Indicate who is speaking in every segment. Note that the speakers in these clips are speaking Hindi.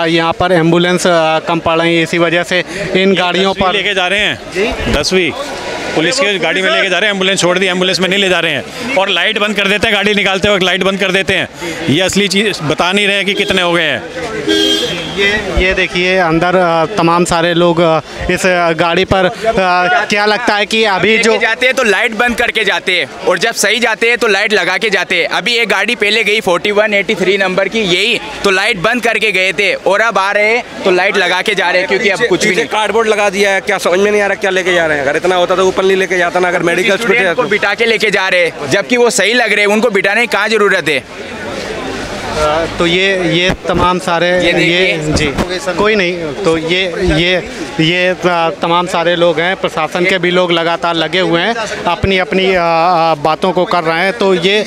Speaker 1: यहाँ पर एम्बुलेंस कम पड़ रही है, इसी वजह से इन गाड़ियों पर
Speaker 2: लेके जा रहे हैं 10वीं पुलिस की गाड़ी में लेके जा रहे हैं। एम्बुलेंस छोड़ दी, एम्बुलेंस में नहीं ले जा रहे हैं और लाइट बंद कर देते हैं, गाड़ी निकालते वक्त लाइट बंद कर देते हैं। ये असली चीज़ बता नहीं रहे हैं कि कितने हो गए हैं।
Speaker 1: ये देखिए अंदर तमाम सारे लोग इस गाड़ी पर क्या लगता है कि अभी जो
Speaker 3: जाते हैं तो लाइट बंद करके जाते हैं और जब सही जाते हैं तो लाइट लगा के जाते हैं। अभी एक गाड़ी पहले गई 4183 नंबर की, यही तो लाइट बंद करके गए थे और अब आ रहे हैं तो लाइट लगा के जा रहे हैं, क्योंकि अब कुछ भी नहीं।
Speaker 4: कार्डबोर्ड लगा दिया है, क्या समझ में नहीं आ रहा क्या लेके जा रहे हैं। अगर इतना होता तो ऊपर नहीं लेके जाता ना। अगर मेडिकल
Speaker 3: को बिठा के लेके जा रहे हैं जबकि वो सही लग रहे हैं, उनको बिठाने की कहाँ जरूरत है।
Speaker 1: तो ये तमाम सारे ये जी कोई नहीं, तो ये तमाम सारे लोग हैं, प्रशासन के भी लोग लगातार लगे हुए हैं, अपनी अपनी बातों को कर रहे हैं। तो ये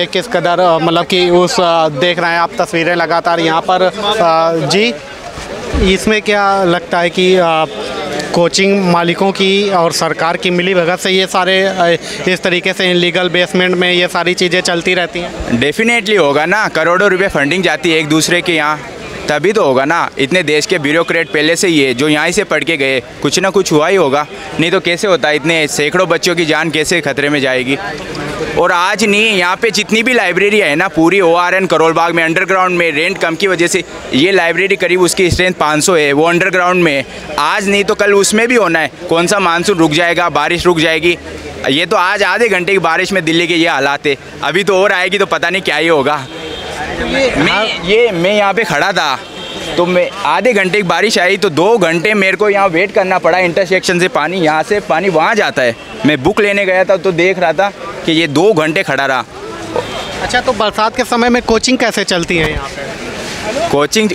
Speaker 1: किस कदर मतलब कि उस देख रहे हैं आप तस्वीरें लगातार यहाँ पर जी। इसमें क्या लगता है कि कोचिंग मालिकों की और सरकार की मिलीभगत से ये सारे इस तरीके से इनलीगल बेसमेंट में ये सारी चीज़ें चलती रहती हैं?
Speaker 3: डेफिनेटली होगा ना, करोड़ों रुपए फंडिंग जाती है एक दूसरे के यहाँ, तभी तो होगा ना। इतने देश के ब्यूरोक्रेट पहले से ही है जो यहाँ से पढ़ के गए, कुछ ना कुछ हुआ ही होगा, नहीं तो कैसे होता है। इतने सैकड़ों बच्चों की जान कैसे खतरे में जाएगी। और आज नहीं, यहाँ पे जितनी भी लाइब्रेरी है ना पूरी ORN करोल बाग में अंडरग्राउंड में, रेंट कम की वजह से ये लाइब्रेरी करीब उसकी स्ट्रेंथ 500 है, वो अंडरग्राउंड में। आज नहीं तो कल उसमें भी होना है। कौन सा मानसून रुक जाएगा, बारिश रुक जाएगी। ये तो आज आधे घंटे की बारिश में दिल्ली के ये हालात है, अभी तो और आएगी तो पता नहीं क्या ही होगा। मैं यहाँ पे खड़ा था तो मैं आधे घंटे की बारिश आई तो 2 घंटे मेरे को यहाँ वेट करना पड़ा। इंटरसेक्शन से पानी, यहाँ से पानी वहाँ जाता है। मैं बुक लेने गया था तो देख रहा था कि ये 2 घंटे खड़ा रहा।
Speaker 1: अच्छा, तो बरसात के समय में कोचिंग कैसे चलती है यहाँ पे?
Speaker 3: कोचिंग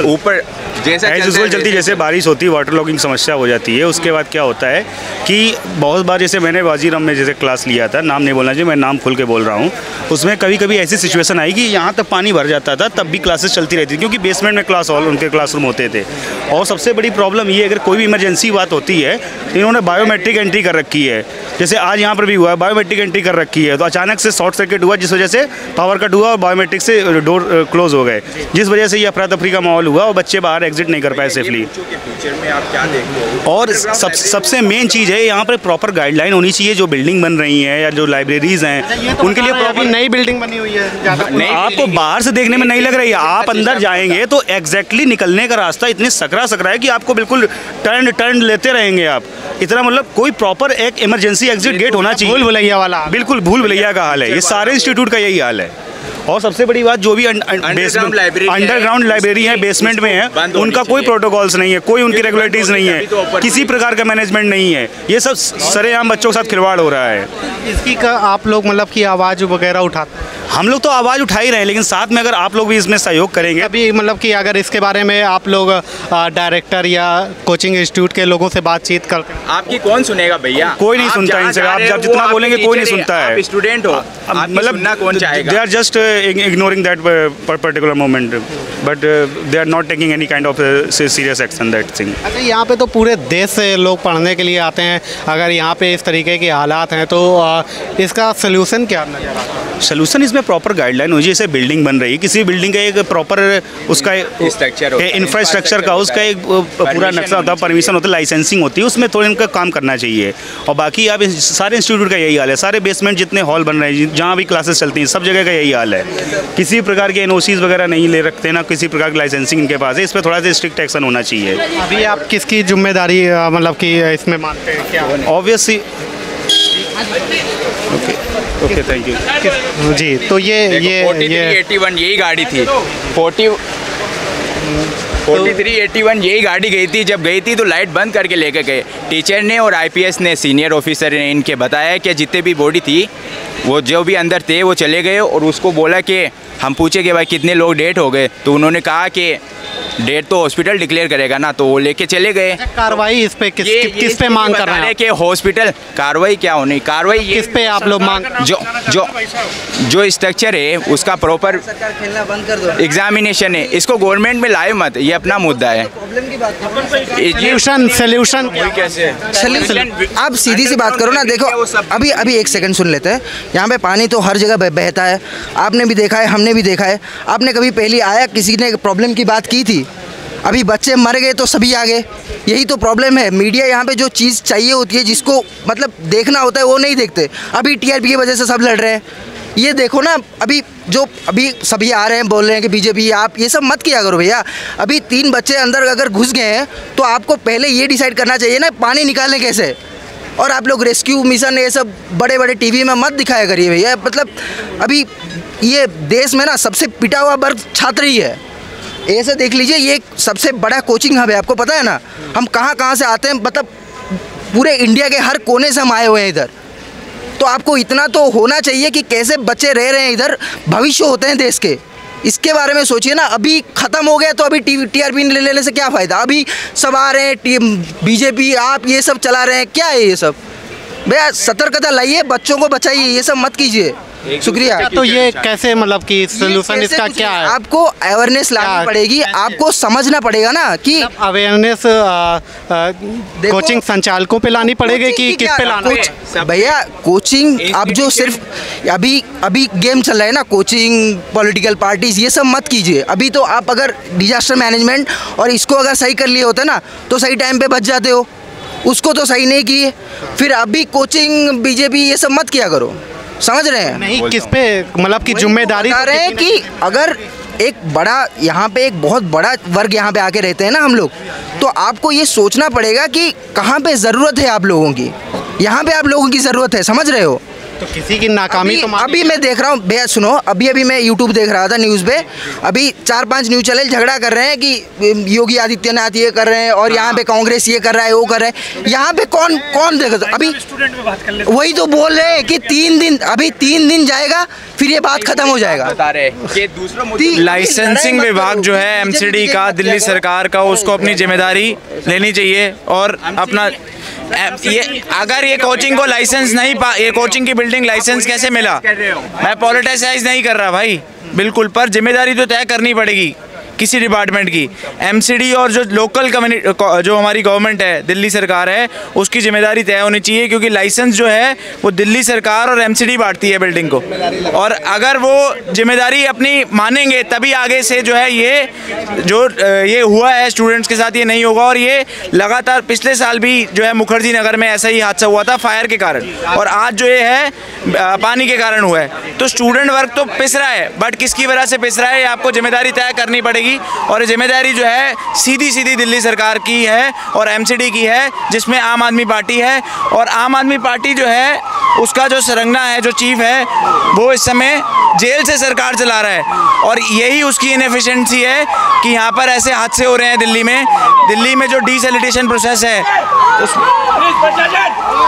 Speaker 3: ऊपर जैसे
Speaker 2: एज यूजुअल चलती, जैसे बारिश होती है वाटर लॉगिंग समस्या हो जाती है। उसके बाद क्या होता है कि बहुत बार, जैसे मैंने वाजीराम में जैसे क्लास लिया था, नाम नहीं बोलना चाहिए, मैं नाम खुल के बोल रहा हूँ, उसमें कभी कभी ऐसी सिचुएशन आई कि यहाँ तक पानी भर जाता था, तब भी क्लासेस चलती रहती थी, क्योंकि बेसमेंट में क्लास हॉल उनके क्लासरूम होते थे। और सबसे बड़ी प्रॉब्लम ये, अगर कोई भी इमरजेंसी बात होती है, इन्होंने बायोमेट्रिक एंट्री कर रखी है। जैसे आज यहाँ पर भी हुआ है, बायोमेट्रिक एंट्री कर रखी है, तो अचानक से शॉर्ट सर्किट हुआ जिस वजह से पावर कट हुआ और बायोमेट्रिक से डोर क्लोज हो गए, जिस वजह से ये अफरा तफरी का माहौल हुआ और बच्चे बाहर एग्जिट नहीं कर पाए सेफली। और सबसे मेन चीज़ है, यहाँ पर प्रॉपर गाइडलाइन होनी चाहिए। जो बिल्डिंग बन रही है या जो लाइब्रेरीज हैं उनके लिए प्रॉपर
Speaker 1: नई बिल्डिंग बनी हुई है,
Speaker 2: आपको बाहर से देखने में नहीं लग रही है। आप अंदर जाएंगे तो एग्जैक्टली निकलने का रास्ता इतनी सकरा है कि आपको बिल्कुल टर्न लेते रहेंगे आप। इतना मतलब कोई प्रॉपर एक इमरजेंसी एग्जिट गेट होना चाहिए।
Speaker 1: भूल भुलैया वाला,
Speaker 2: बिल्कुल भूल भुलैया का हाल है, ये सारे इंस्टीट्यूट का यही हाल है। और सबसे बड़ी बात, जो भी अंडरग्राउंड लाइब्रेरी है, बेसमेंट में है, उनका कोई प्रोटोकॉल्स नहीं है, कोई उनकी रेगुलेटरीज नहीं है, किसी प्रकार का मैनेजमेंट नहीं है। ये सब सरेआम बच्चों के साथ खिलवाड़ हो रहा है।
Speaker 1: इसकी आप लोग मतलब कि आवाज़ वगैरह उठाते हैं?
Speaker 2: हम लोग तो आवाज़ उठा ही रहे हैं, लेकिन साथ में अगर आप लोग भी इसमें सहयोग करेंगे,
Speaker 1: अभी मतलब कि अगर इसके बारे में आप लोग डायरेक्टर या कोचिंग इंस्टीट्यूट के लोगों से बातचीत करते हैं,
Speaker 3: आपकी कौन सुनेगा भैया?
Speaker 2: कोई नहीं सुनता इनसे। आप जब जितना बोलेंगे कोई नहीं सुनता है।
Speaker 3: स्टूडेंट हो, मतलब कौन चाहेगा?
Speaker 2: They are just ignoring that particular moment, but they are not taking any kind of serious action that thing.
Speaker 1: अच्छा, यहाँ पे तो पूरे देश से लोग पढ़ने के लिए आते हैं। अगर यहाँ पे इस तरीके के हालात हैं तो इसका सोल्यूशन क्या नजर आता है?
Speaker 2: सोल्यूशन इसमें प्रॉपर गाइडलाइन हो, जैसे बिल्डिंग बन रही है, किसी बिल्डिंग का एक प्रॉपर उसका इंफ्रास्ट्रक्चर का उसका एक पूरा नक्शा होता है, परमिशन होता है, लाइसेंसिंग होती है, उसमें थोड़ा इनका काम करना चाहिए। और बाकी आप सारे इंस्टीट्यूट का यही हाल है, सारे बेसमेंट जितने हॉल बन रहे हैं, जहाँ भी क्लासेस चलती हैं, सब जगह का यही हाल है। किसी प्रकार के NOCs वगैरह नहीं ले रखते ना, किसी प्रकार की लाइसेंसिंग इनके पास है। इस पर थोड़ा सा स्ट्रिक्ट एक्शन होना चाहिए।
Speaker 1: अभी आप किसकी जिम्मेदारी मतलब कि इसमें मानते हैं क्या?
Speaker 2: ऑब्वियसली ओके थैंक यू
Speaker 1: जी। तो ये
Speaker 3: 4381 यही गाड़ी थी, 4381 यही गाड़ी गई थी। जब गई थी तो लाइट बंद करके लेके गए। टीचर ने और IPS ने, सीनियर ऑफिसर ने इनके बताया कि जितने भी बॉडी थी वो जो भी अंदर थे वो चले गए और उसको बोला कि हम पूछे कि भाई कितने लोग डेथ हो गए, तो उन्होंने कहा कि डेट तो हॉस्पिटल डिक्लेयर करेगा ना, तो वो लेके चले गए।
Speaker 1: कार्रवाई इस पे किस पे मांग कर रहे हैं
Speaker 3: कि हॉस्पिटल कार्रवाई क्या होनी, कार्रवाई
Speaker 1: किस पे आप लोग मांग?
Speaker 3: जो स्ट्रक्चर है उसका प्रॉपर एग्जामिनेशन है, इसको गवर्नमेंट में लाए मत, ये अपना मुद्दा है।
Speaker 1: सोल्यूशन
Speaker 3: कैसे
Speaker 5: आप सीधी सी बात करो ना। देखो अभी एक सेकंड सुन लेते हैं। यहाँ पे पानी तो हर जगह बहता है, आपने भी देखा है, हमने भी देखा है। आपने कभी पहले आया किसी ने प्रॉब्लम की बात की थी? अभी बच्चे मर गए तो सभी आ गए। यही तो प्रॉब्लम है। मीडिया यहाँ पे जो चीज़ चाहिए होती है, जिसको मतलब देखना होता है, वो नहीं देखते। अभी टीआरपी की वजह से सब लड़ रहे हैं। ये देखो ना, अभी सभी आ रहे हैं, बोल रहे हैं कि बीजेपी, आप ये सब मत किया करो भैया। अभी 3 बच्चे अंदर अगर घुस गए हैं तो आपको पहले ये डिसाइड करना चाहिए ना पानी निकालने कैसे। और आप लोग रेस्क्यू मिशन ये सब बड़े बड़े टीवी में मत दिखाया करिए भैया। मतलब अभी ये देश में ना सबसे पिटा हुआ वर्ग छात्र ही है। ऐसे देख लीजिए, ये सबसे बड़ा कोचिंग हब है, आपको पता है ना। हम कहाँ से आते हैं, मतलब पूरे इंडिया के हर कोने से हम आए हुए हैं इधर। तो आपको इतना तो होना चाहिए कि कैसे बच्चे रह रहे हैं इधर, भविष्य होते हैं देश के, इसके बारे में सोचिए ना। अभी ख़त्म हो गया तो अभी टीआरपी ले लेने से क्या फ़ायदा। अभी सब आ रहे हैं, बीजेपी आप ये सब चला रहे हैं, क्या है ये सब भैया। सतर्कता लाइए, बच्चों को बचाइए, ये सब मत कीजिए। शुक्रिया।
Speaker 1: तो ये कैसे, मतलब कि सोल्यूशन इसका क्या है?
Speaker 5: आपको अवेयरनेस लानी पड़ेगी, आपको समझना पड़ेगा ना कि
Speaker 1: अवेयरनेस कोचिंग संचालकों पे लानी पड़ेगी कि किस पे लाना है?
Speaker 5: भैया कोचिंग अब जो सिर्फ अभी गेम चल रहा है ना, कोचिंग पॉलिटिकल पार्टीज ये सब मत कीजिए। अभी तो आप अगर डिजास्टर मैनेजमेंट और इसको अगर सही कर लिए होते ना तो सही टाइम पे बच जाते हो। उसको तो सही नहीं किए, फिर अभी कोचिंग बीजेपी ये सब मत किया करो। समझ रहे हैं?
Speaker 1: नहीं, किस पे, मतलब कि जिम्मेदारी
Speaker 5: बता रहे हैं कि अगर एक बड़ा यहाँ पे एक बहुत बड़ा वर्ग यहाँ पे आके रहते हैं ना हम लोग, तो आपको ये सोचना पड़ेगा कि कहाँ पे ज़रूरत है आप लोगों की। यहाँ पे आप लोगों की ज़रूरत है, समझ रहे हो।
Speaker 1: तो किसी की नाकामी तो
Speaker 5: अभी मैं देख रहा हूँ भैया, सुनो, अभी मैं यूट्यूब देख रहा था, न्यूज़ पे अभी 4-5 न्यूज़ चैनल झगड़ा कर रहे हैं कि योगी आदित्यनाथ ये कर रहे हैं और यहाँ पे कांग्रेस ये कर रहा है, वो कर रहे हैं। यहाँ पे कौन देखा? अभी वही तो बोल रहे हैं कि 3 दिन जाएगा फिर ये बात खत्म हो जाएगा।
Speaker 3: बता रहे कि दूसरा
Speaker 6: लाइसेंसिंग विभाग जो है एमसीडी का, दिल्ली सरकार का, उसको अपनी जिम्मेदारी लेनी चाहिए और अपना ये अगर ये कोचिंग को लाइसेंस नहीं ये कोचिंग की बिल्डिंग लाइसेंस कैसे मिला? मैं पॉलिटिसाइज नहीं कर रहा भाई, बिल्कुल, पर जिम्मेदारी तो तय करनी पड़ेगी किसी डिपार्टमेंट की। एमसीडी और जो लोकल कम्युनिटी, जो हमारी गवर्नमेंट है, दिल्ली सरकार है, उसकी जिम्मेदारी तय होनी चाहिए, क्योंकि लाइसेंस जो है वो दिल्ली सरकार और एमसीडी बांटती है बिल्डिंग को। और अगर वो जिम्मेदारी अपनी मानेंगे तभी आगे से जो है ये हुआ है स्टूडेंट्स के साथ, ये नहीं होगा। और ये लगातार पिछले साल भी जो है मुखर्जी नगर में ऐसा ही हादसा हुआ था फायर के कारण, और आज जो ये है पानी के कारण हुआ है। तो स्टूडेंट वर्ग तो पिस रहा है, बट किसकी वजह से पिस रहा है, ये आपको जिम्मेदारी तय करनी पड़ेगी। और जिम्मेदारी जो है सीधी दिल्ली सरकार की है और एमसीडी की है, जिसमें आम आदमी पार्टी है। और आम आदमी पार्टी जो है उसका जो सरंगना है, जो चीफ है, वो इस समय जेल से सरकार चला रहा है। और यही उसकी इनएफिशिएंसी है कि यहाँ पर ऐसे हादसे हो रहे हैं दिल्ली में जो डिसैलिटेशन प्रोसेस है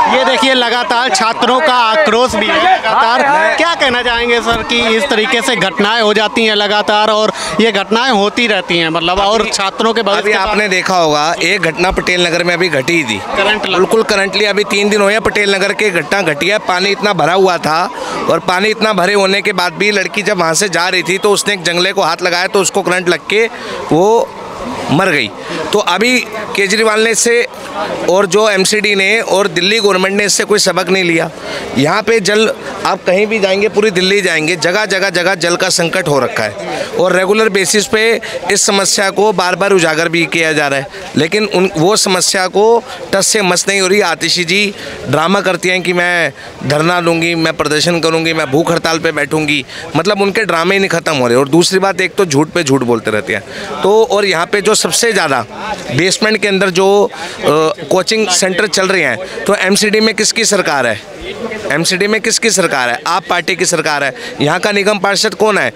Speaker 1: ये देखिए लगातार छात्रों का आक्रोश भी है लगातार। क्या कहना चाहेंगे सर कि इस तरीके से घटनाएं हो जाती हैं लगातार, और ये घटनाएं होती रहती हैं, मतलब और छात्रों के
Speaker 7: अभी आपने देखा होगा एक घटना पटेल नगर में अभी घटी थी, बिल्कुल करंटली अभी 3 दिन हुए पटेल नगर की घटना घटी है। पानी इतना भरा हुआ था, और पानी इतना भरे होने के बाद भी लड़की जब वहाँ से जा रही थी तो उसने एक जंगले को हाथ लगाया तो उसको करंट लग के वो मर गई। तो अभी केजरीवाल ने इससे, और जो एमसीडी ने और दिल्ली गवर्नमेंट ने इससे कोई सबक नहीं लिया। यहाँ पे जल, आप कहीं भी जाएंगे, पूरी दिल्ली जाएंगे, जगह जगह जल का संकट हो रखा है, और रेगुलर बेसिस पे इस समस्या को बार बार उजागर भी किया जा रहा है, लेकिन वो समस्या को टस से मस नहीं हो रही। आतिशी जी ड्रामा करती हैं कि मैं धरना दूंगी, मैं प्रदर्शन करूंगी, मैं भूख हड़ताल पे बैठूंगी, मतलब उनके ड्रामे ही नहीं खत्म हो रहे। और दूसरी बात, एक तो झूठ पे झूठ बोलते रहते हैं। तो और यहाँ पे जो सबसे ज़्यादा बेसमेंट के अंदर जो कोचिंग सेंटर चल रहे हैं, तो एमसीडी में किसकी सरकार है? एमसीडी में किसकी सरकार है? आप पार्टी की सरकार है। यहाँ का निगम पार्षद कौन है?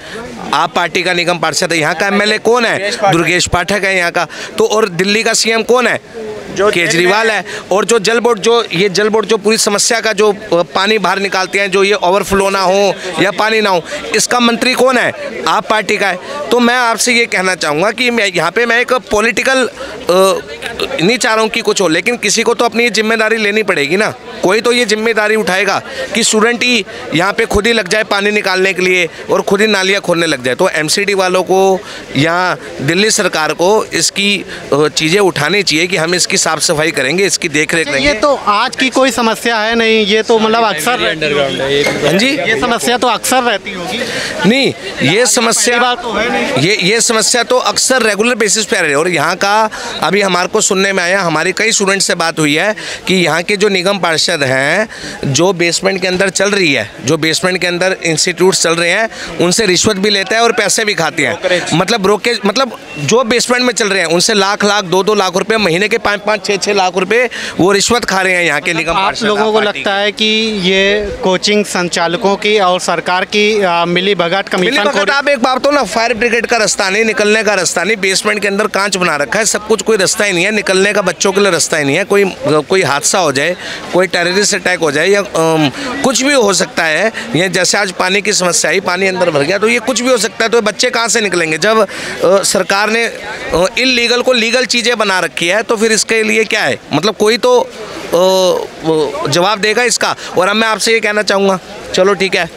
Speaker 7: आप पार्टी का निगम पार्षद है। यहाँ का एमएलए कौन है? दुर्गेश पाठक है यहाँ का। तो और दिल्ली का सीएम कौन है? केजरीवाल है। और जो जल बोर्ड जो पूरी समस्या का जो पानी बाहर निकालते हैं, जो ये ओवरफ्लो ना हो या पानी ना हो, इसका मंत्री कौन है? आप पार्टी का है। तो मैं आपसे ये कहना चाहूँगा कि यहाँ पे मैं एक पॉलिटिकल नहीं चाह रहा हूँ कि कुछ हो, लेकिन किसी को तो अपनी जिम्मेदारी लेनी पड़ेगी ना। कोई तो ये जिम्मेदारी उठाएगा कि स्टूडेंट ही यहाँ पे खुद ही लग जाए पानी निकालने के लिए और खुद ही नालियाँ खोलने लग जाए। तो एमसीडी वालों को या दिल्ली सरकार को इसकी चीज़ें उठानी चाहिए कि हम इसकी साफ सफाई करेंगे, इसकी देख रेख करेंगे।
Speaker 1: ये तो आज की कोई समस्या है नहीं, ये तो मतलब अक्सर
Speaker 7: हाँ जी,
Speaker 1: ये समस्या तो अक्सर रहती होगी।
Speaker 7: नहीं, ये समस्या तो अक्सर रेगुलर बेसिस पे आ रही है। और यहाँ का अभी हमारे को सुनने में आया, हमारी कई स्टूडेंट से बात हुई है कि यहाँ के जो निगम पार्षद हैं, जो बेसमेंट के अंदर चल रही है, जो बेसमेंट के अंदर इंस्टीट्यूट चल रहे हैं, उनसे रिश्वत भी लेता है और पैसे भी खाते हैं। मतलब ब्रोकेज, मतलब जो बेसमेंट में चल रहे हैं उनसे लाख 2-2 लाख रुपए महीने के 5-5, 6-6 लाख रुपए वो रिश्वत खा रहे हैं यहाँ के निगम पार्षद।
Speaker 1: आप लोगों को लगता है कि ये कोचिंग संचालकों की और सरकार की मिली भगत कमीशन को?
Speaker 7: आप एक बात तो ना, फायर ब्रिगेड का रास्ता नहीं, निकलने का रास्ता नहीं, बेसमेंट के अंदर कांच बना रखा है, सब कुछ, कोई रास्ता ही नहीं है निकलने का, बच्चों के लिए रास्ता ही नहीं है। कोई हादसा हो जाए, कोई टेररिस्ट अटैक हो जाए या कुछ भी हो सकता है। ये जैसे आज पानी की समस्या आई, पानी अंदर भर गया, तो ये कुछ भी हो सकता है। तो बच्चे कहाँ से निकलेंगे? जब सरकार ने इल्लीगल को लीगल चीज़ें बना रखी है, तो फिर इसके लिए क्या है? मतलब कोई तो जवाब देगा इसका। और अब मैं आपसे ये कहना चाहूँगा, चलो ठीक है,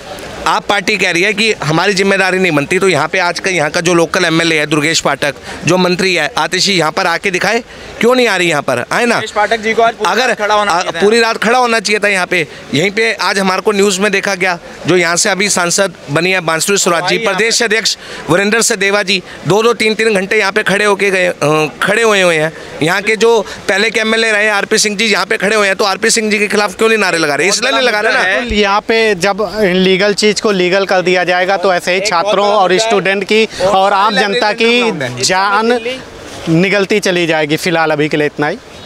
Speaker 7: आप पार्टी कह रही है कि हमारी जिम्मेदारी नहीं बनती, तो यहाँ पे आज का यहाँ का जो लोकल एमएलए है दुर्गेश पाठक, जो मंत्री है आतिशी, यहाँ पर आके दिखाए, क्यों नहीं आ रही यहाँ पर? आए ना,
Speaker 6: पाठक जी को आज
Speaker 7: अगर पूरी रात खड़ा होना चाहिए था यहाँ पे। यहीं पे आज हमारे को न्यूज़ में देखा गया, जो यहाँ से अभी सांसद बनी है बांसुरी स्वराज जी, प्रदेश अध्यक्ष वीरेंद्र सदेवा जी 2-2, 3-3 घंटे यहाँ पे खड़े हुए हैं। यहाँ के जो पहले के एमएलए रहे आरपी सिंह जी यहाँ पे खड़े हुए हैं, तो आरपी सिंह जी के खिलाफ क्यों नहीं नारे लगा रहे? इसलिए नहीं लगा रहे ना।
Speaker 1: यहाँ पे जब लीगल चीज को लीगल कर दिया जाएगा तो ऐसे ही छात्रों और स्टूडेंट की और आम जनता की जान निगलती चली जाएगी। फिलहाल अभी के लिए इतना ही।